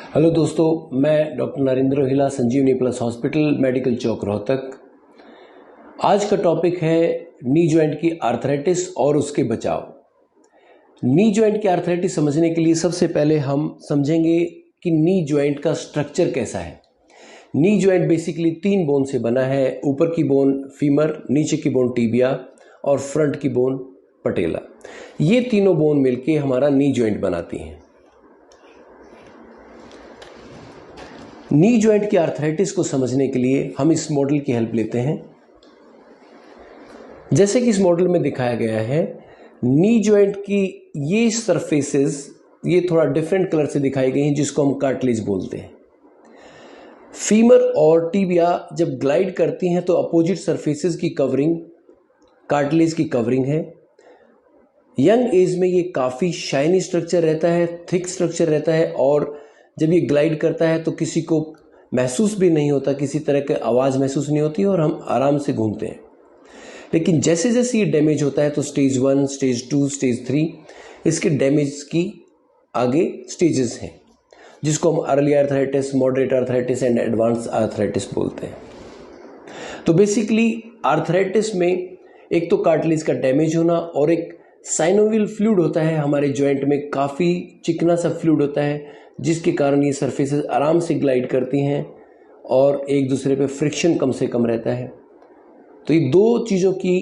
Hello दोस्तों, मैं doctor Narendra Rohilla, संजीवनी plus hospital, medical चौक, रोहतक। आज का टॉपिक है नी जॉइंट की आर्थराइटिस और उसके बचाव। नी जॉइंट की आर्थराइटिस समझने के लिए सबसे पहले हम समझेंगे कि नी जॉइंट का स्ट्रक्चर कैसा है। नी जॉइंट बेसिकली 3 बोन से बना है। ऊपर की बोन फीमर, नीचे की बोन टिबिया और फ्रंट की बोन पटेला। ये तीनों बोन मिलके हमारा नी जॉइंट बनाती हैं। नी जॉइंट की आर्थराइटिस को समझने के लिए हम इस मॉडल की हेल्प लेते हैं। जैसे कि इस मॉडल में दिखाया गया है, नी जॉइंट की ये सरफेसेस ये थोड़ा डिफरेंट कलर से दिखाई गई हैं, जिसको हम कार्टिलेज बोलते हैं। फीमर और टिबिया जब ग्लाइड करती हैं तो अपोजिट सरफेसेस की कवरिंग कार्टिलेज की कवरिंग है। यंग एज में ये काफ़ी शाइनी स्ट्रक्चर रहता है, थिक स्ट्रक्चर रहता है, और जब ये ग्लाइड करता है तो किसी को महसूस भी नहीं होता, किसी तरह की आवाज़ महसूस नहीं होती और हम आराम से घूमते हैं। लेकिन जैसे जैसे ये डैमेज होता है तो स्टेज 1, स्टेज 2, स्टेज 3 इसके डैमेज की आगे स्टेजेस हैं, जिसको हम early arthritis, moderate arthritis and advance arthritis बोलते हैं। तो बेसिकली आर्थराइटिस में एक तो कार्टिलेज का डैमेज होना और एक साइनोवियल फ्लूइड होता है हमारे जॉइंट में, काफ़ी चिकना सा फ्लूइड होता है, जिसके कारण ये सरफेसेस आराम से ग्लाइड करती हैं और एक दूसरे पे फ्रिक्शन कम से कम रहता है। तो ये 2 चीज़ों की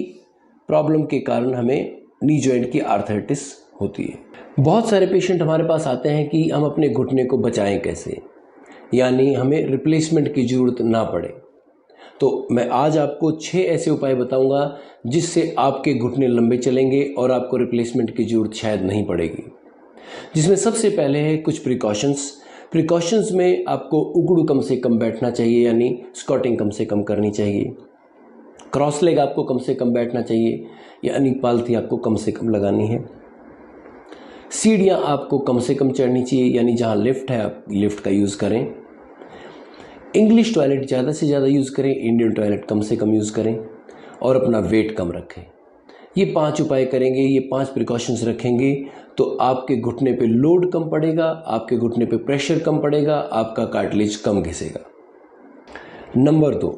प्रॉब्लम के कारण हमें नी जॉइंट की आर्थराइटिस होती है। बहुत सारे पेशेंट हमारे पास आते हैं कि हम अपने घुटने को बचाएं कैसे, यानी हमें रिप्लेसमेंट की ज़रूरत ना पड़े। तो मैं आज आपको 6 ऐसे उपाय बताऊंगा जिससे आपके घुटने लंबे चलेंगे और आपको रिप्लेसमेंट की ज़रूरत शायद नहीं पड़ेगी। जिसमें सबसे पहले है कुछ प्रिकॉशंस में आपको उगड़ू कम से कम बैठना चाहिए, यानी स्क्वाटिंग कम से कम करनी चाहिए। क्रॉस लेग आपको कम से कम बैठना चाहिए, यानी पालथी आपको कम से कम लगानी है। सीढ़ियाँ आपको कम से कम चढ़नी चाहिए, यानी जहाँ लिफ्ट है आप लिफ्ट का यूज़ करें। इंग्लिश टॉयलेट ज़्यादा से ज़्यादा यूज़ करें, इंडियन टॉयलेट कम से कम यूज़ करें और अपना वेट कम रखें। ये 5 उपाय करेंगे, ये 5 प्रिकॉशंस रखेंगे तो आपके घुटने पे लोड कम पड़ेगा, आपके घुटने पे प्रेशर कम पड़ेगा, आपका कार्टिलेज कम घिसेगा। नंबर 2,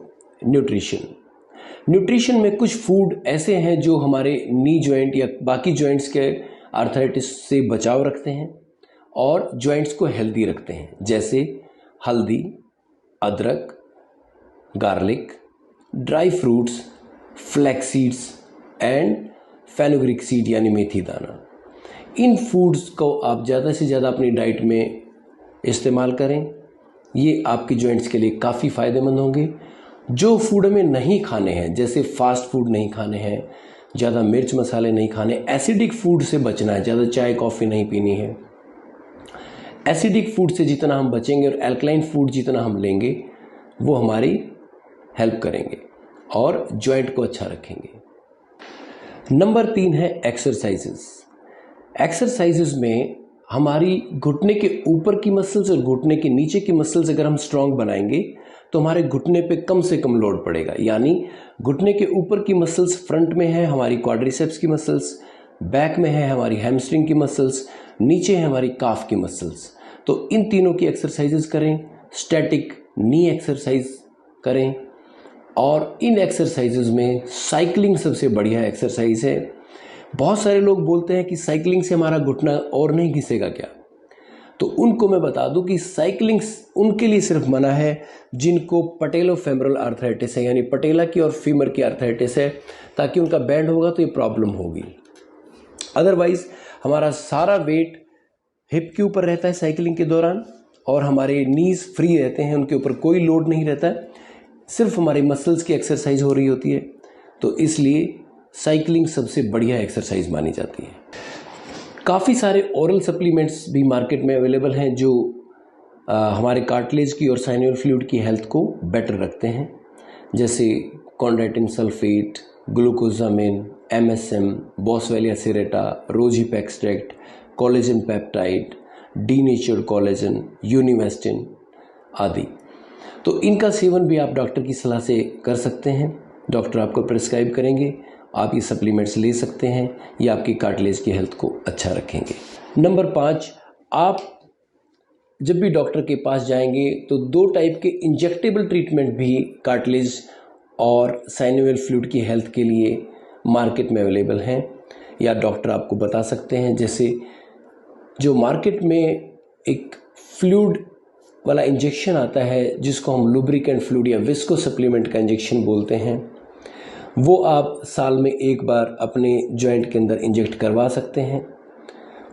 न्यूट्रिशन में कुछ फूड ऐसे हैं जो हमारे नी जॉइंट या बाकी जॉइंट्स के आर्थराइटिस से बचाव रखते हैं और जॉइंट्स को हेल्दी रखते हैं, जैसे हल्दी, अदरक, garlic, dry fruits, flax seeds and fenugreek seed यानी मेथी दाना। इन फूड्स को आप ज़्यादा से ज़्यादा अपनी डाइट में इस्तेमाल करें, ये आपकी जॉइंट्स के लिए काफ़ी फ़ायदेमंद होंगे। जो फूड हमें नहीं खाने हैं, जैसे फास्ट फूड नहीं खाने हैं, ज़्यादा मिर्च मसाले नहीं खाने, एसिडिक फूड से बचना है, ज़्यादा चाय कॉफ़ी नहीं पीनी है। एसिडिक फूड से जितना हम बचेंगे और एल्कलाइन फूड जितना हम लेंगे वो हमारी हेल्प करेंगे और जॉइंट को अच्छा रखेंगे। नंबर 3 है एक्सरसाइजेस में हमारी घुटने के ऊपर की मसल्स और घुटने के नीचे की मसल्स अगर हम स्ट्रांग बनाएंगे तो हमारे घुटने पे कम से कम लोड पड़ेगा। यानी घुटने के ऊपर की मसल्स फ्रंट में है हमारी क्वाड्रिसेप्स की मसल्स, बैक में है हमारी हैमस्ट्रिंग की मसल्स, नीचे है हमारी काफ की मसल्स। तो इन तीनों की एक्सरसाइजेस करें, स्टैटिक नी एक्सरसाइज करें, और इन एक्सरसाइजेस में साइकिलिंग सबसे बढ़िया एक्सरसाइज है। बहुत सारे लोग बोलते हैं कि साइकिलिंग से हमारा घुटना और नहीं घिसेगा क्या, तो उनको मैं बता दूं कि साइकिलिंग उनके लिए सिर्फ मना है जिनको पटेलोफेमरल आर्थराइटिस है, यानी पटेला की और फीमर की आर्थराइटिस है, ताकि उनका बैंड होगा तो ये प्रॉब्लम होगी। अदरवाइज हमारा सारा वेट हिप के ऊपर रहता है साइकिलिंग के दौरान और हमारे नीज फ्री रहते हैं, उनके ऊपर कोई लोड नहीं रहता है, सिर्फ हमारी मसल्स की एक्सरसाइज हो रही होती है। तो इसलिए साइकिलिंग सबसे बढ़िया एक्सरसाइज मानी जाती है। काफ़ी सारे ओरल सप्लीमेंट्स भी मार्केट में अवेलेबल हैं जो हमारे कार्टिलेज की और साइनोवियल फ्लूइड की हेल्थ को बेटर रखते हैं, जैसे chondroitin sulphate, glucosamine, MSM, boswellia serrata, rosehip extract, collagen peptide, denatured collagen, Univestin आदि। तो इनका सेवन भी आप डॉक्टर की सलाह से कर सकते हैं। डॉक्टर आपको प्रिस्क्राइब करेंगे, आप ये सप्लीमेंट्स ले सकते हैं, ये आपकी कार्टिलेज की हेल्थ को अच्छा रखेंगे। नंबर 5, आप जब भी डॉक्टर के पास जाएंगे तो 2 टाइप के इंजेक्टेबल ट्रीटमेंट भी कार्टिलेज और साइनोवियल फ्लूइड की हेल्थ के लिए मार्केट में अवेलेबल हैं, या डॉक्टर आपको बता सकते हैं। जैसे जो मार्केट में एक फ्लूइड वाला इंजेक्शन आता है जिसको हम लुब्रिकेंट फ्लूइड या विस्को सप्लीमेंट का इंजेक्शन बोलते हैं, वो आप साल में 1 बार अपने जॉइंट के अंदर इंजेक्ट करवा सकते हैं।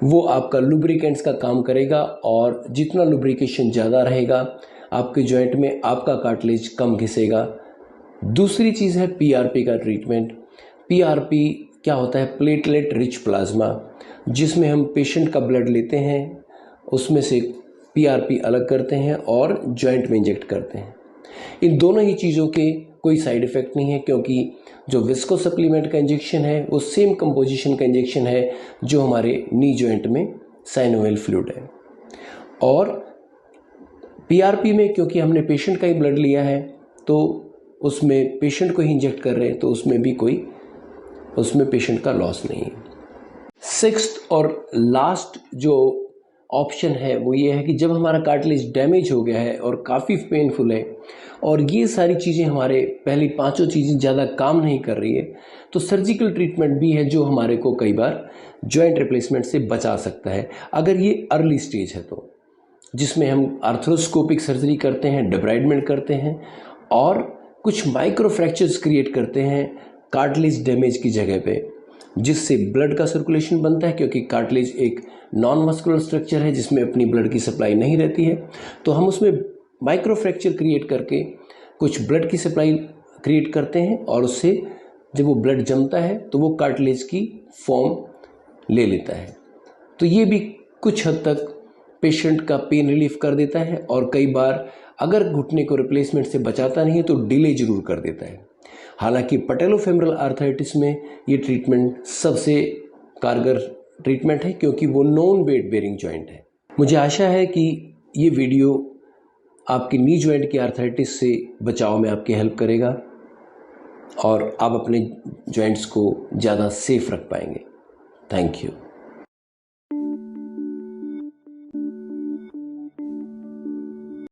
वो आपका लुब्रिकेंट्स का काम करेगा और जितना लुब्रिकेशन ज़्यादा रहेगा आपके जॉइंट में आपका कार्टिलेज कम घिसेगा। दूसरी चीज़ है पीआरपी का ट्रीटमेंट। पीआरपी क्या होता है? प्लेटलेट रिच प्लाज्मा, जिसमें हम पेशेंट का ब्लड लेते हैं, उसमें से पीआरपी अलग करते हैं और जॉइंट में इंजेक्ट करते हैं। इन दोनों ही चीज़ों के कोई साइड इफ़ेक्ट नहीं है, क्योंकि जो विस्को सप्लीमेंट का इंजेक्शन है वो सेम कंपोजिशन का इंजेक्शन है जो हमारे नी जॉइंट में साइनोवियल फ्लूइड है। और पीआरपी में क्योंकि हमने पेशेंट का ही ब्लड लिया है तो उसमें पेशेंट को ही इंजेक्ट कर रहे हैं, तो उसमें पेशेंट का लॉस नहीं है। 6th और लास्ट जो ऑप्शन है वो ये है कि जब हमारा कार्टिलेज डैमेज हो गया है और काफ़ी पेनफुल है और ये सारी चीज़ें हमारे पहली 5 चीज़ें ज़्यादा काम नहीं कर रही है, तो सर्जिकल ट्रीटमेंट भी है जो हमारे को कई बार जॉइंट रिप्लेसमेंट से बचा सकता है, अगर ये अर्ली स्टेज है तो, जिसमें हम आर्थ्रोस्कोपिक सर्जरी करते हैं, डिब्राइडमेंट करते हैं और कुछ माइक्रो फ्रैक्चर्स क्रिएट करते हैं कार्टिलेज डैमेज की जगह पे, जिससे ब्लड का सर्कुलेशन बनता है। क्योंकि कार्टिलेज एक नॉन मस्कुलर स्ट्रक्चर है जिसमें अपनी ब्लड की सप्लाई नहीं रहती है, तो हम उसमें माइक्रो फ्रैक्चर क्रिएट करके कुछ ब्लड की सप्लाई क्रिएट करते हैं और उससे जब वो ब्लड जमता है तो वो कार्टिलेज की फॉर्म ले लेता है। तो ये भी कुछ हद तक पेशेंट का पेन रिलीफ कर देता है और कई बार अगर घुटने को रिप्लेसमेंट से बचाता नहीं है तो डिले जरूर कर देता है। हालांकि पैटेलोफेमरल आर्थराइटिस में ये ट्रीटमेंट सबसे कारगर ट्रीटमेंट है क्योंकि वो नॉन वेट बेरिंग जॉइंट है। मुझे आशा है कि ये वीडियो आपकी नी जॉइंट की आर्थराइटिस से बचाव में आपकी हेल्प करेगा और आप अपने जॉइंट्स को ज़्यादा सेफ रख पाएंगे। Thank you.